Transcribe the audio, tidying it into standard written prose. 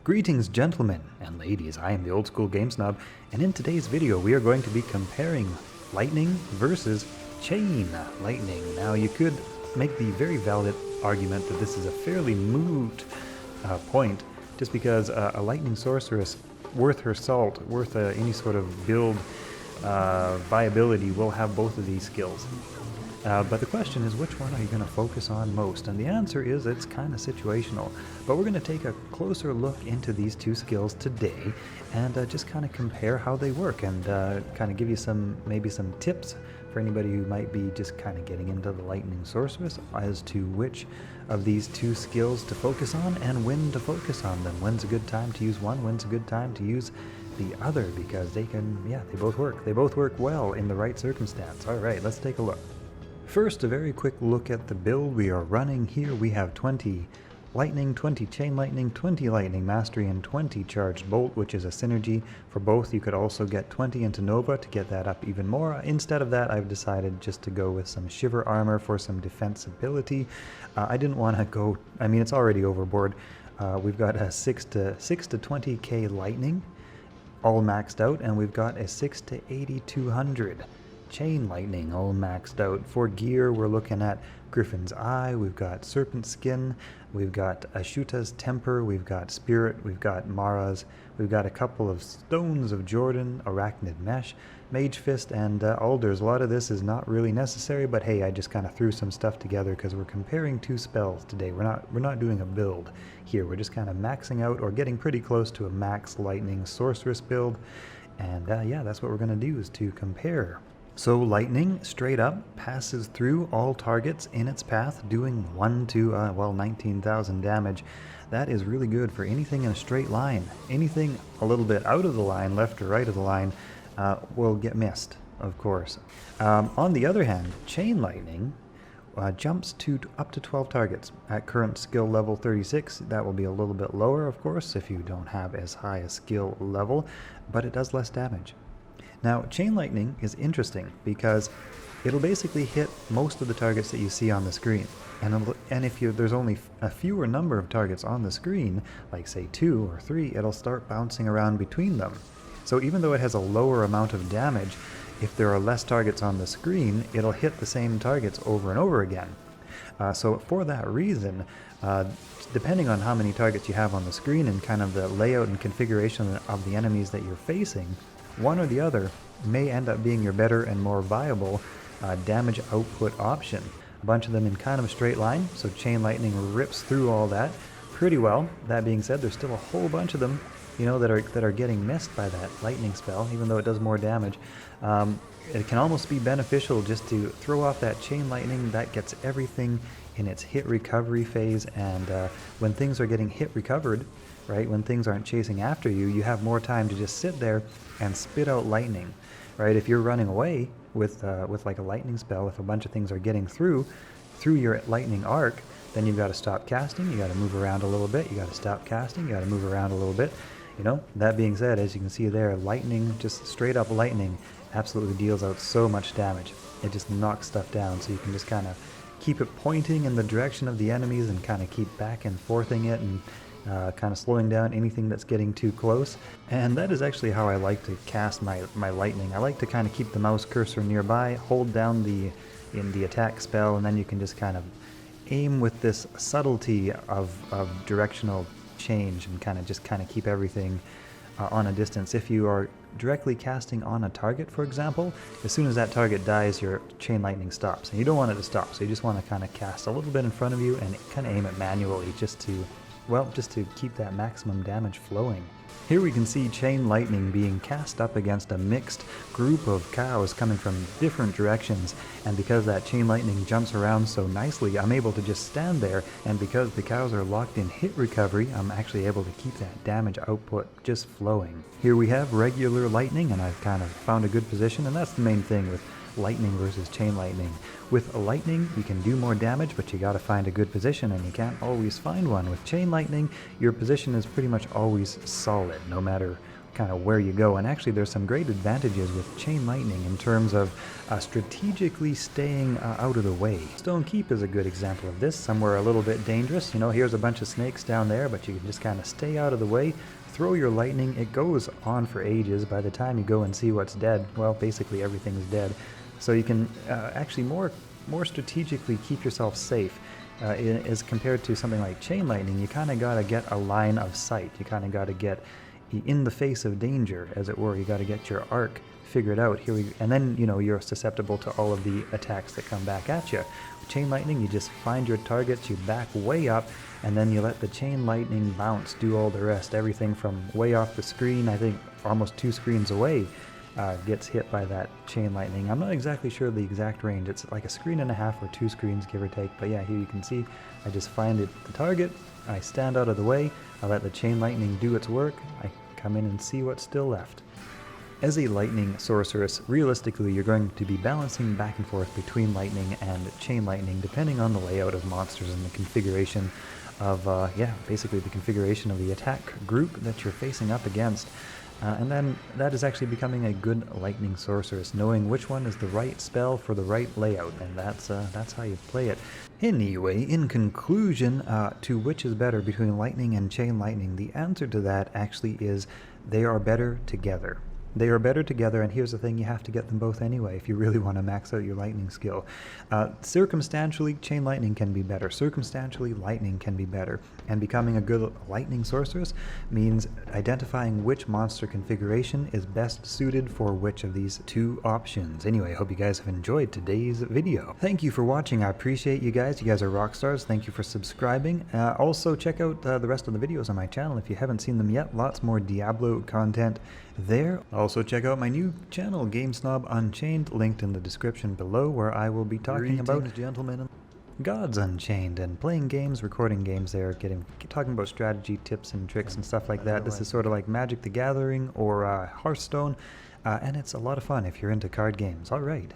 Greetings gentlemen and ladies, I am the Old School Game Snob, and in today's video we are going to be comparing lightning versus chain lightning. Now you could make the very valid argument that this is a fairly moot point, just because a lightning sorceress worth her salt, worth any sort of build viability will have both of these skills. But the question is, which one are you going to focus on most? And the answer is it's kind of situational. But we're going to take a closer look into these two skills today and just kind of compare how they work and kind of give you maybe some tips for anybody who might be just kind of getting into the lightning sorceress as to which of these two skills to focus on and when to focus on them. When's a good time to use one, when's a good time to use the other, because they both work. They both work well in the right circumstance. All right, let's take a look. First, a very quick look at the build we are running here. We have 20 lightning, 20 chain lightning, 20 lightning mastery, and 20 charged bolt, which is a synergy for both. You could also get 20 into Nova to get that up even more. Instead of that, I've decided just to go with some shiver armor for some defensibility. I didn't want to go, I mean, it's already overboard. We've got a 6 to 20k lightning all maxed out, and we've got a 6 to 8200 chain lightning all maxed out. For gear, we're looking at Griffin's Eye, we've got Serpent Skin, we've got Ashuta's Temper, we've got Spirit, we've got Mara's, we've got a couple of Stones of Jordan, Arachnid Mesh, Mage Fist, and Alders. A lot of this is not really necessary, but hey, I just kind of threw some stuff together because we're comparing two spells today. We're not doing a build here. We're just kind of maxing out or getting pretty close to a max lightning sorceress build, and yeah, that's what we're going to do, is to compare. So lightning, straight up, passes through all targets in its path, doing 1 to, 19,000 damage. That is really good for anything in a straight line. Anything a little bit out of the line, left or right of the line, will get missed, of course. On the other hand, chain lightning jumps to up to 12 targets. At current skill level 36, that will be a little bit lower, of course, if you don't have as high a skill level, but it does less damage. Now, chain lightning is interesting because it'll basically hit most of the targets that you see on the screen. And if there's only a fewer number of targets on the screen, like say 2 or 3, it'll start bouncing around between them. So even though it has a lower amount of damage, if there are less targets on the screen, it'll hit the same targets over and over again. So for that reason, depending on how many targets you have on the screen and kind of the layout and configuration of the enemies that you're facing, one or the other may end up being your better and more viable damage output option. A bunch of them in kind of a straight line, so chain lightning rips through all that pretty well. That being said, there's still a whole bunch of them, you know, that are getting missed by that lightning spell, even though it does more damage. It can almost be beneficial just to throw off that chain lightning. That gets everything in its hit recovery phase, and when things are getting hit recovered, right, when things aren't chasing after you, you have more time to just sit there and spit out lightning, right? If you're running away with like a lightning spell, if a bunch of things are getting through your lightning arc, then you've got to stop casting, you got to move around a little bit, you got to stop casting, you got to move around a little bit. You know, that being said, as you can see there, lightning, just straight up lightning, absolutely deals out so much damage. It just knocks stuff down, so you can just kind of keep it pointing in the direction of the enemies and kind of keep back and forthing it and kind of slowing down anything that's getting too close. And that is actually how I like to cast my lightning. I like to kind of keep the mouse cursor nearby, hold down in the attack spell, and then you can just kind of aim with this subtlety of directional change and kind of keep everything on a distance. If you are directly casting on a target, for example, as soon as that target dies, your chain lightning stops, and you don't want it to stop, so you just want to kind of cast a little bit in front of you and kind of aim it manually just to keep that maximum damage flowing. Here we can see chain lightning being cast up against a mixed group of cows coming from different directions, and because that chain lightning jumps around so nicely, I'm able to just stand there, and because the cows are locked in hit recovery, I'm actually able to keep that damage output just flowing. Here we have regular lightning, and I've kind of found a good position, and that's the main thing with lightning versus chain lightning. With lightning, you can do more damage, but you gotta find a good position, and you can't always find one. With chain lightning, your position is pretty much always solid, no matter kind of where you go. And actually there's some great advantages with chain lightning in terms of strategically staying out of the way. Stone Keep is a good example of this, somewhere a little bit dangerous. You know, here's a bunch of snakes down there, but you can just kind of stay out of the way, throw your lightning. It goes on for ages. By the time you go and see what's dead, well, basically everything's dead. So you can actually more strategically keep yourself safe. As compared to something like chain lightning, you kind of got to get a line of sight. You kind of got to get in the face of danger, as it were. You got to get your arc figured out. And then, you know, you're susceptible to all of the attacks that come back at you. With chain lightning, you just find your targets, you back way up, and then you let the chain lightning bounce, do all the rest. Everything from way off the screen, I think almost 2 screens away, gets hit by that chain lightning. I'm not exactly sure the exact range. It's like a screen and a half or 2 screens, give or take. But yeah, here you can see I just find the target, I stand out of the way, I let the chain lightning do its work, I come in and see what's still left. As a lightning sorceress, realistically you're going to be balancing back and forth between lightning and chain lightning depending on the layout of monsters and the configuration of, basically the configuration of the attack group that you're facing up against. And then that is actually becoming a good lightning sorceress, knowing which one is the right spell for the right layout, and that's how you play it. Anyway, in conclusion, to which is better between lightning and chain lightning, the answer to that actually is they are better together. They are better together, and here's the thing, you have to get them both anyway if you really want to max out your lightning skill. Circumstantially, chain lightning can be better. Circumstantially, lightning can be better. And becoming a good lightning sorceress means identifying which monster configuration is best suited for which of these 2 options. Anyway, I hope you guys have enjoyed today's video. Thank you for watching. I appreciate you guys. You guys are rock stars. Thank you for subscribing. Also, check out the rest of the videos on my channel if you haven't seen them yet. Lots more Diablo content there. Also check out my new channel, Game Snob Unchained, linked in the description below, where I will be talking about gentlemen, Gods Unchained, and playing games, recording games there, talking about strategy tips and tricks and stuff like that. This is sort of like Magic the Gathering or Hearthstone, and it's a lot of fun if you're into card games. Alright.